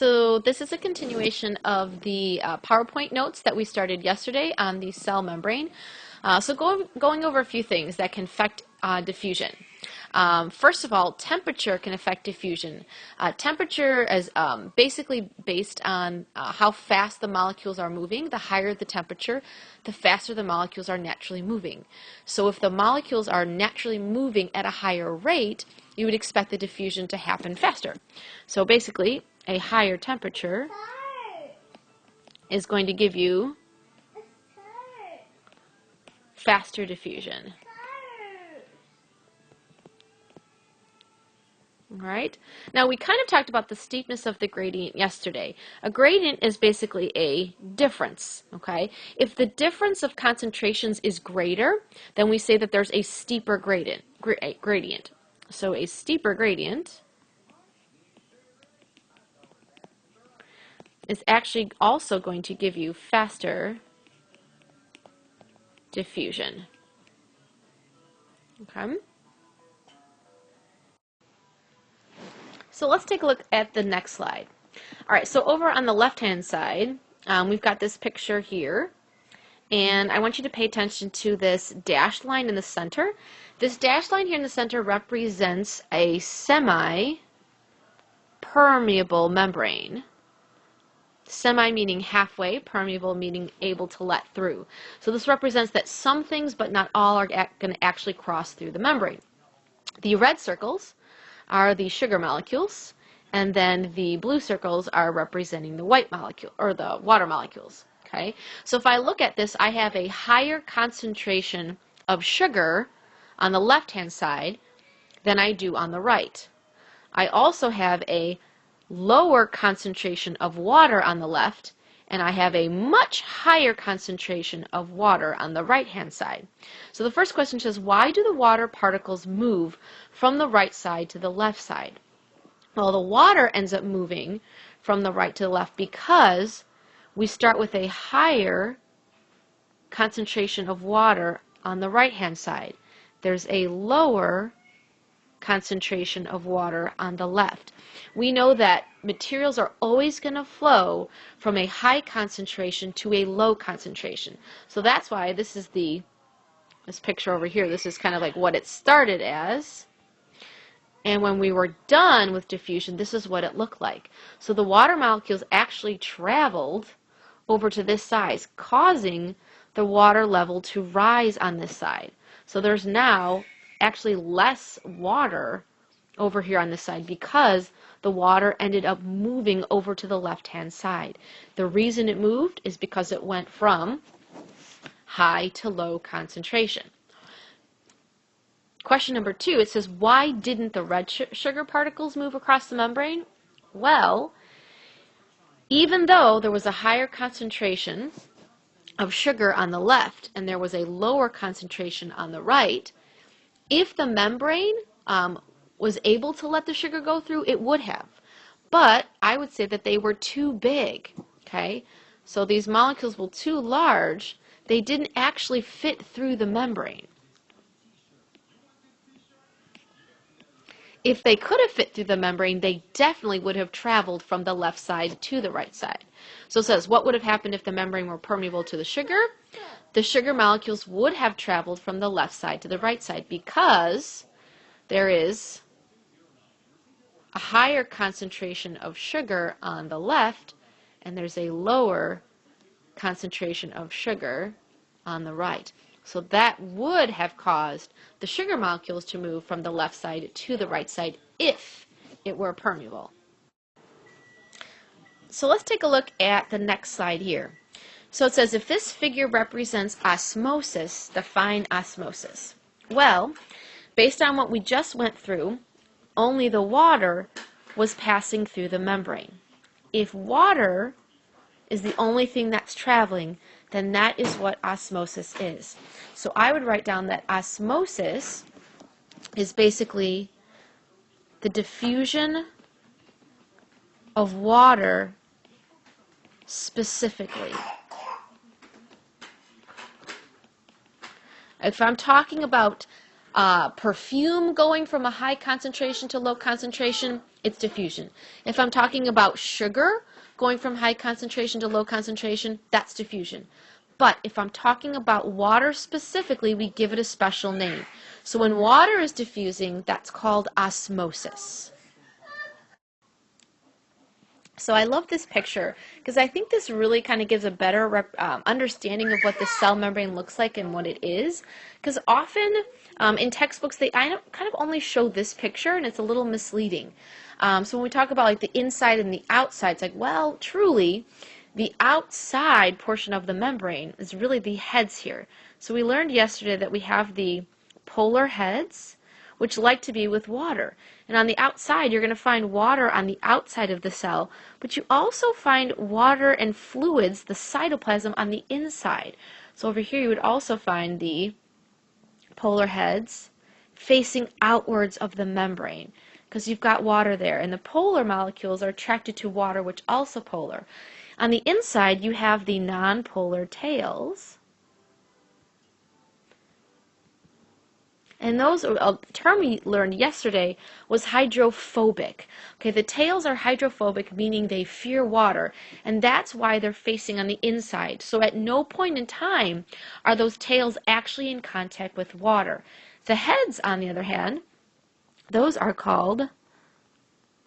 So this is a continuation of the PowerPoint notes that we started yesterday on the cell membrane. Going over a few things that can affect diffusion. First of all, temperature can affect diffusion. Temperature is basically based on how fast the molecules are moving. The higher the temperature, the faster the molecules are naturally moving. So if the molecules are naturally moving at a higher rate, you would expect the diffusion to happen faster. So basically, a higher temperature is going to give you faster diffusion. Alright, now we kind of talked about the steepness of the gradient yesterday. A gradient is basically a difference, okay? If the difference of concentrations is greater, then we say that there's a steeper gradient. So a steeper gradient is actually also going to give you faster diffusion. Okay? So let's take a look at the next slide. All right, so over on the left-hand side, we've got this picture here, and I want you to pay attention to this dashed line in the center. This dashed line here in the center represents a semi-permeable membrane. Semi meaning halfway, permeable meaning able to let through. So this represents that some things, but not all, are going to actually cross through the membrane. The red circles are the sugar molecules, and then the blue circles are representing the white molecule, or the water molecules. Okay, so if I look at this, I have a higher concentration of sugar on the left-hand side than I do on the right. I also have a lower concentration of water on the left, and I have a much higher concentration of water on the right-hand side. So the first question says, why do the water particles move from the right side to the left side? Well, the water ends up moving from the right to the left because we start with a higher concentration of water on the right-hand side. There's a lower concentration of water on the left. We know that materials are always going to flow from a high concentration to a low concentration. So that's why this is this picture over here. This is kind of like what it started as. And when we were done with diffusion, this is what it looked like. So the water molecules actually traveled over to this side, causing the water level to rise on this side. So there's now actually less water over here on this side because the water ended up moving over to the left-hand side. The reason it moved is because it went from high to low concentration. Question number 2, it says, why didn't the red sugar particles move across the membrane? Well, even though there was a higher concentration of sugar on the left and there was a lower concentration on the right, if the membrane was able to let the sugar go through, it would have. But I would say that they were too big. Okay? So these molecules were too large. They didn't actually fit through the membrane. If they could have fit through the membrane, they definitely would have traveled from the left side to the right side. So it says, what would have happened if the membrane were permeable to the sugar? The sugar molecules would have traveled from the left side to the right side because there is a higher concentration of sugar on the left and there's a lower concentration of sugar on the right. So that would have caused the sugar molecules to move from the left side to the right side if it were permeable. So let's take a look at the next slide here. So it says, if this figure represents osmosis, define osmosis. Well, based on what we just went through, only the water was passing through the membrane. If water is the only thing that's traveling, then that is what osmosis is. So I would write down that osmosis is basically the diffusion of water specifically. If I'm talking about perfume going from a high concentration to low concentration, it's diffusion. If I'm talking about sugar going from high concentration to low concentration, that's diffusion. But if I'm talking about water specifically, we give it a special name. So when water is diffusing, that's called osmosis. So I love this picture because I think this really kind of gives a better understanding of what the cell membrane looks like and what it is. Because often in textbooks they kind of only show this picture and it's a little misleading. So when we talk about like the inside and the outside, it's like, well, truly, the outside portion of the membrane is really the heads here. So we learned yesterday that we have the polar heads, which like to be with water. And on the outside, you're going to find water on the outside of the cell, but you also find water and fluids, the cytoplasm, on the inside. So over here, you would also find the polar heads facing outwards of the membrane, because you've got water there. And the polar molecules are attracted to water, which also polar. On the inside, you have the nonpolar tails. And those, a term we learned yesterday was hydrophobic. Okay, the tails are hydrophobic, meaning they fear water, and that's why they're facing on the inside. So at no point in time are those tails actually in contact with water. The heads, on the other hand, those are called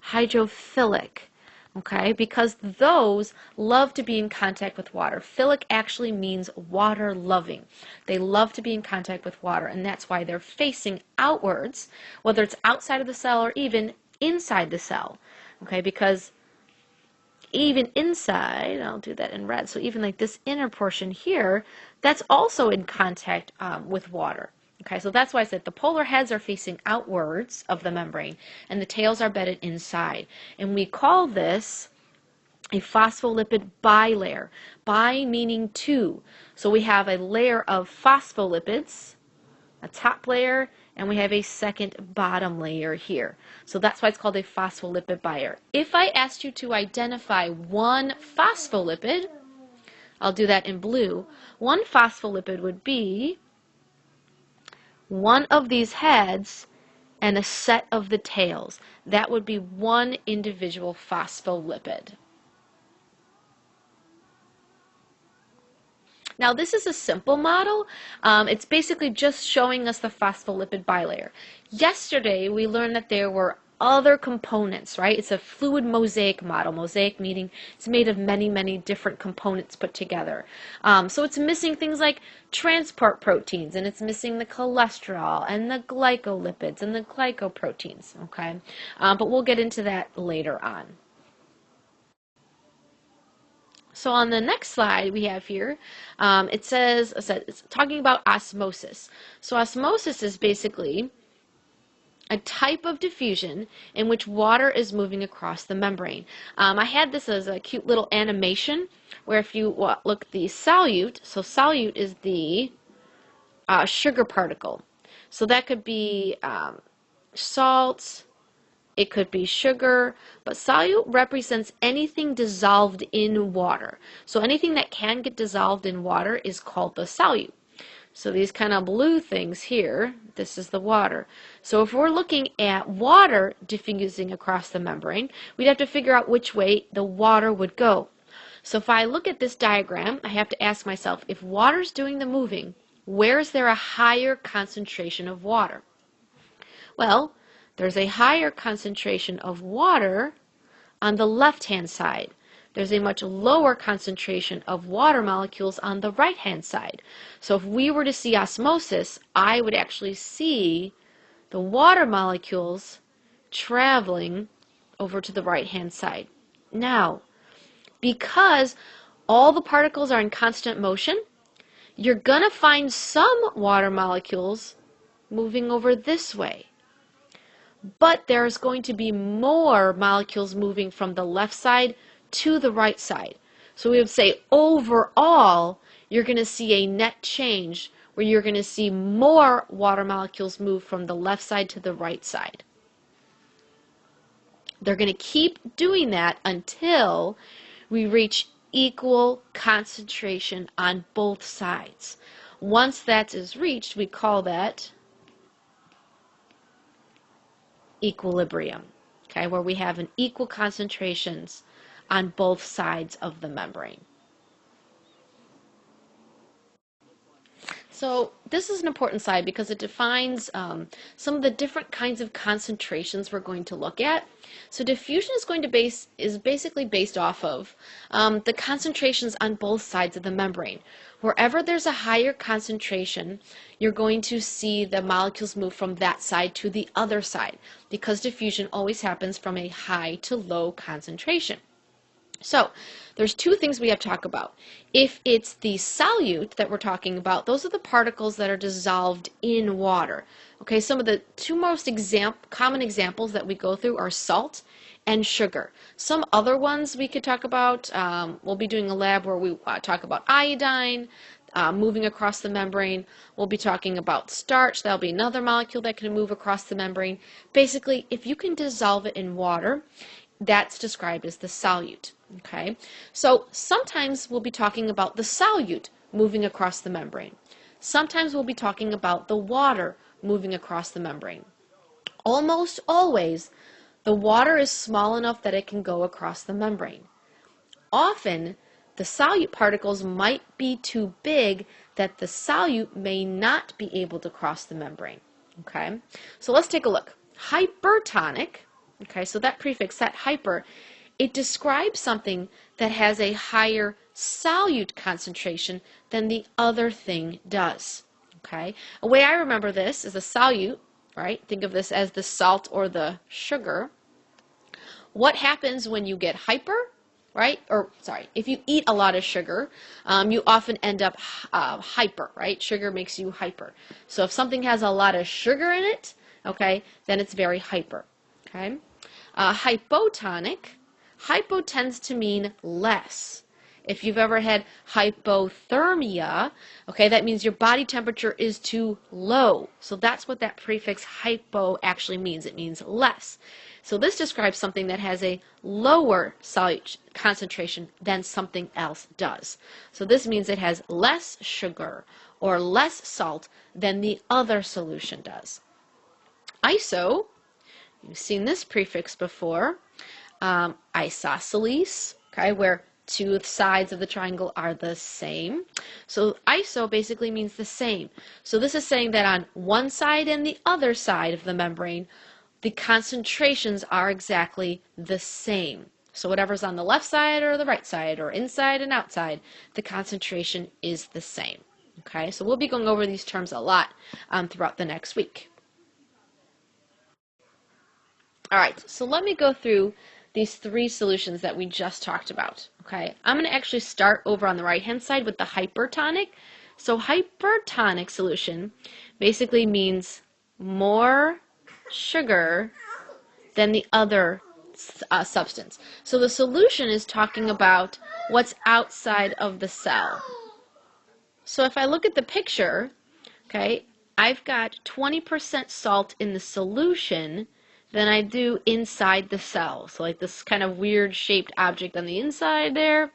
hydrophilic. Okay, because those love to be in contact with water. Philic actually means water loving. They love to be in contact with water, and that's why they're facing outwards, whether it's outside of the cell or even inside the cell. Okay, because even inside, I'll do that in red, so even like this inner portion here, that's also in contact with water. Okay, so that's why I said the polar heads are facing outwards of the membrane and the tails are bedded inside. And we call this a phospholipid bilayer. Bi meaning two. So we have a layer of phospholipids, a top layer, and we have a second bottom layer here. So that's why it's called a phospholipid bilayer. If I asked you to identify one phospholipid, I'll do that in blue. One phospholipid would be one of these heads and a set of the tails. That would be one individual phospholipid. Now this is a simple model. It's basically just showing us the phospholipid bilayer. Yesterday we learned that there were other components, right? It's a fluid mosaic model. Mosaic meaning it's made of many, many different components put together. So it's missing things like transport proteins, and it's missing the cholesterol and the glycolipids and the glycoproteins, okay? But we'll get into that later on. So on the next slide we have here, it says it's talking about osmosis. So osmosis is basically a type of diffusion in which water is moving across the membrane. I had this as a cute little animation where if you look at the solute, so solute is the sugar particle. So that could be salt, it could be sugar, but solute represents anything dissolved in water. So anything that can get dissolved in water is called the solute. So these kind of blue things here, this is the water. So if we're looking at water diffusing across the membrane, we'd have to figure out which way the water would go. So if I look at this diagram, I have to ask myself, if water's doing the moving, where is there a higher concentration of water? Well, there's a higher concentration of water on the left-hand side. There's a much lower concentration of water molecules on the right-hand side. So if we were to see osmosis, I would actually see the water molecules traveling over to the right-hand side. Now, because all the particles are in constant motion, you're going to find some water molecules moving over this way. But there's going to be more molecules moving from the left side to the right side. So we would say overall you're going to see a net change where you're going to see more water molecules move from the left side to the right side. They're going to keep doing that until we reach equal concentration on both sides. Once that is reached, we call that equilibrium, okay, where we have an equal concentrations on both sides of the membrane. So this is an important slide because it defines some of the different kinds of concentrations we're going to look at. So diffusion is basically based off of the concentrations on both sides of the membrane. Wherever there's a higher concentration, you're going to see the molecules move from that side to the other side because diffusion always happens from a high to low concentration. So there's two things we have to talk about. If it's the solute that we're talking about, those are the particles that are dissolved in water. Okay, some of the two most common examples that we go through are salt and sugar. Some other ones we could talk about, we'll be doing a lab where we talk about iodine moving across the membrane. We'll be talking about starch. That'll be another molecule that can move across the membrane. Basically, if you can dissolve it in water, that's described as the solute. Okay, so sometimes we'll be talking about the solute moving across the membrane. Sometimes we'll be talking about the water moving across the membrane. Almost always, the water is small enough that it can go across the membrane. Often, the solute particles might be too big that the solute may not be able to cross the membrane. Okay, so let's take a look. Hypertonic, okay, so that prefix, that hyper, it describes something that has a higher solute concentration than the other thing does. Okay, a way I remember this is a solute, right? Think of this as the salt or the sugar. What happens when you get hyper, right? Or sorry, if you eat a lot of sugar, you often end up hyper, right? Sugar makes you hyper. So if something has a lot of sugar in it, okay, then it's very hyper. Okay, hypotonic. Hypo tends to mean less. If you've ever had hypothermia, okay, that means your body temperature is too low. So that's what that prefix hypo actually means. It means less. So this describes something that has a lower solute concentration than something else does. So this means it has less sugar or less salt than the other solution does. Iso, you've seen this prefix before. Isosceles, okay, where two sides of the triangle are the same. So iso basically means the same. So this is saying that on one side and the other side of the membrane, the concentrations are exactly the same. So whatever's on the left side or the right side or inside and outside, the concentration is the same. Okay, so we'll be going over these terms a lot throughout the next week. All right, so let me go through these three solutions that we just talked about. Okay, I'm going to actually start over on the right-hand side with the hypertonic. So hypertonic solution basically means more sugar than the other substance. So the solution is talking about what's outside of the cell. So if I look at the picture, okay, I've got 20% salt in the solution than I do inside the cell. So like this kind of weird shaped object on the inside there.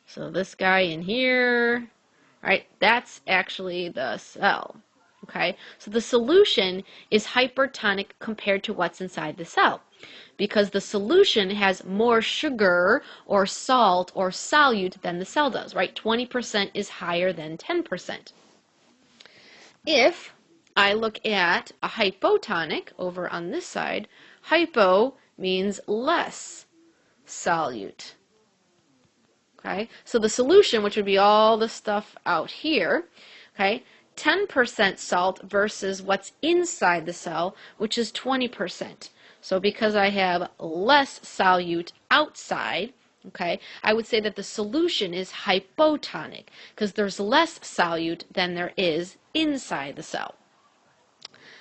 So this guy in here, right, that's actually the cell. Okay, so the solution is hypertonic compared to what's inside the cell because the solution has more sugar or salt or solute than the cell does, right? 20% is higher than 10%. If I look at a hypotonic over on this side, hypo means less solute. Okay, so the solution, which would be all the stuff out here, okay, 10% salt versus what's inside the cell, which is 20%. So because I have less solute outside, okay, I would say that the solution is hypotonic because there's less solute than there is inside the cell.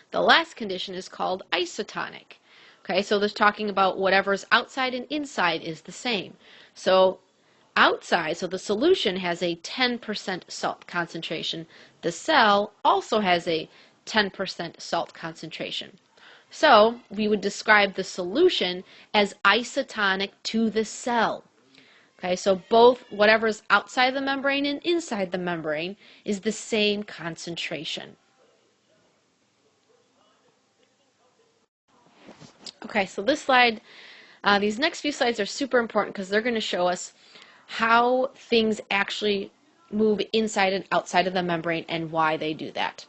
The last condition is called isotonic. Okay, so this talking about whatever's outside and inside is the same. So outside, so the solution has a 10% salt concentration. The cell also has a 10% salt concentration. So we would describe the solution as isotonic to the cell. Okay, so both whatever's outside the membrane and inside the membrane is the same concentration. Okay, so this slide, these next few slides are super important because they're going to show us how things actually move inside and outside of the membrane and why they do that.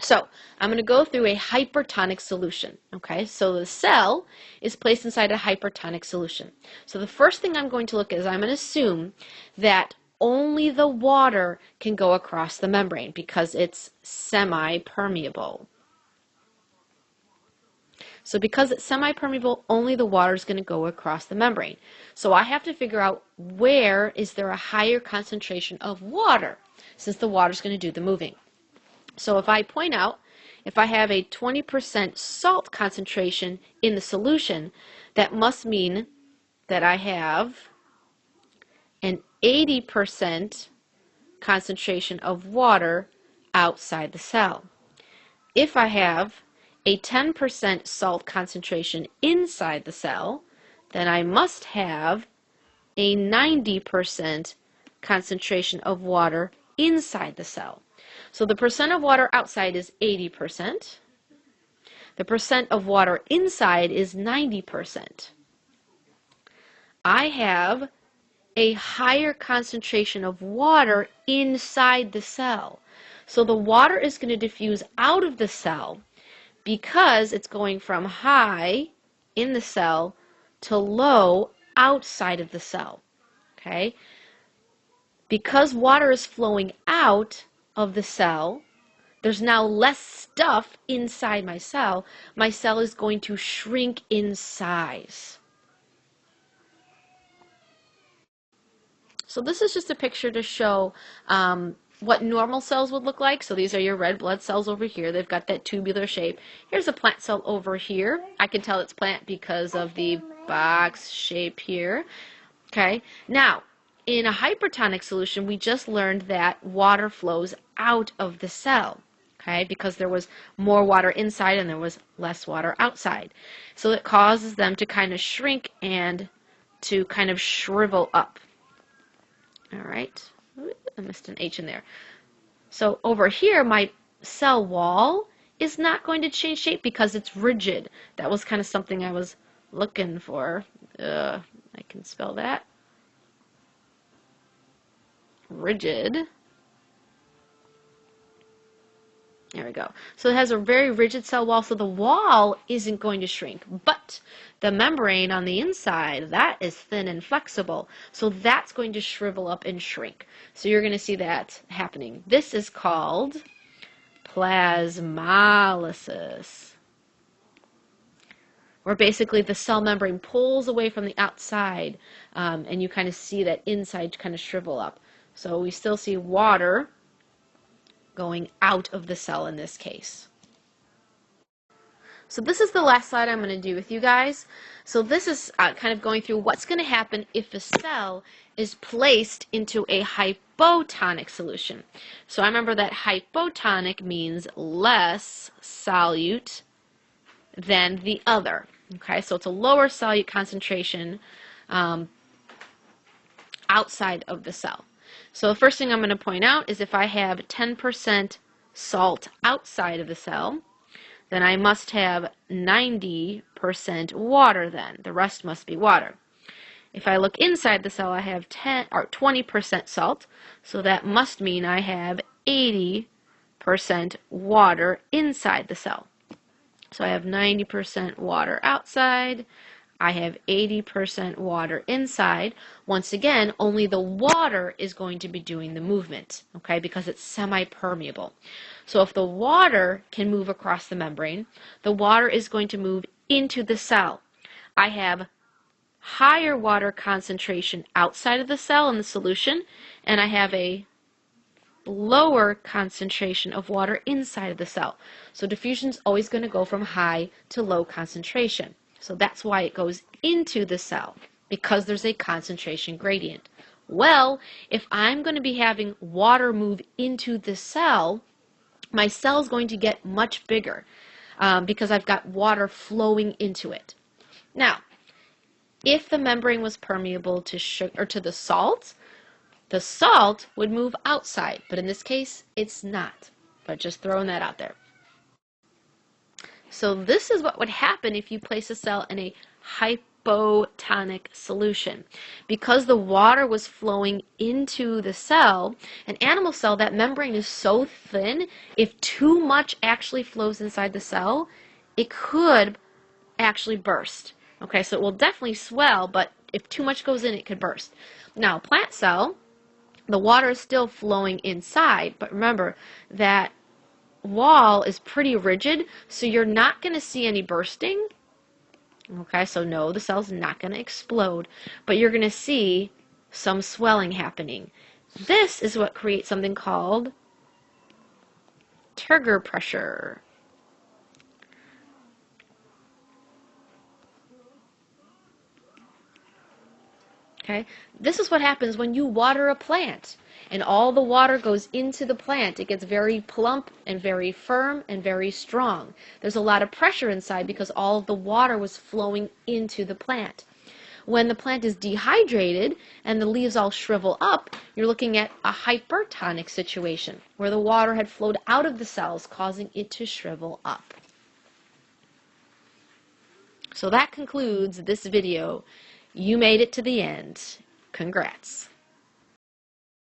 So I'm going to go through a hypertonic solution. Okay, so the cell is placed inside a hypertonic solution. So the first thing I'm going to look at is I'm going to assume that only the water can go across the membrane because it's semi-permeable. So because it's semi-permeable, only the water is going to go across the membrane. So I have to figure out where is there a higher concentration of water, since the water is going to do the moving. So if I point out, if I have a 20% salt concentration in the solution, that must mean that I have an 80% concentration of water outside the cell. If I have a 10% salt concentration inside the cell, then I must have a 90% concentration of water inside the cell. So the percent of water outside is 80%. The percent of water inside is 90%. I have a higher concentration of water inside the cell. So the water is going to diffuse out of the cell because it's going from high in the cell to low outside of the cell. Okay? Because water is flowing out of the cell, there's now less stuff inside my cell. My cell is going to shrink in size. So this is just a picture to show what normal cells would look like. So these are your red blood cells over here. They've got that tubular shape. Here's a plant cell over here. I can tell it's plant because of the box shape here. Okay. Now, in a hypertonic solution, we just learned that water flows out of the cell. Okay, because there was more water inside and there was less water outside. So it causes them to kind of shrink and to kind of shrivel up. All right, I missed an H in there. So over here, my cell wall is not going to change shape because it's rigid. That was kind of something I was looking for. I can spell that. Rigid. There we go. So it has a very rigid cell wall, so the wall isn't going to shrink. But the membrane on the inside, that is thin and flexible. So that's going to shrivel up and shrink. So you're going to see that happening. This is called plasmolysis, where basically the cell membrane pulls away from the outside, and you kind of see that inside kind of shrivel up. So we still see water going out of the cell in this case. So this is the last slide I'm going to do with you guys. So this is kind of going through what's going to happen if a cell is placed into a hypotonic solution. So I remember that hypotonic means less solute than the other. Okay, so it's a lower solute concentration outside of the cell. So the first thing I'm going to point out is if I have 10% salt outside of the cell, then I must have 90% water then. The rest must be water. If I look inside the cell, I have 20% salt, so that must mean I have 80% water inside the cell. So I have 90% water outside, I have 80% water inside. Once again, only the water is going to be doing the movement, okay, because it's semi-permeable. So if the water can move across the membrane, the water is going to move into the cell. I have higher water concentration outside of the cell in the solution, and I have a lower concentration of water inside of the cell. So diffusion is always going to go from high to low concentration. So that's why it goes into the cell, because there's a concentration gradient. Well, if I'm going to be having water move into the cell, my cell is going to get much bigger because I've got water flowing into it. Now, if the membrane was permeable to sugar or to the salt would move outside, but in this case, it's not. But just throwing that out there. So this is what would happen if you place a cell in a hypotonic solution. Because the water was flowing into the cell, an animal cell, that membrane is so thin, if too much actually flows inside the cell, it could actually burst. Okay, so it will definitely swell, but if too much goes in, it could burst. Now, plant cell, the water is still flowing inside, but remember that wall is pretty rigid, so you're not going to see any bursting. Okay, so no, the cell's not going to explode, but you're going to see some swelling happening. This is what creates something called Turgor pressure. Okay, this is what happens when you water a plant and all the water goes into the plant. It gets very plump and very firm and very strong. There's a lot of pressure inside because all of the water was flowing into the plant. When the plant is dehydrated and the leaves all shrivel up, you're looking at a hypertonic situation where the water had flowed out of the cells, causing it to shrivel up. So that concludes this video. You made it to the end. Congrats.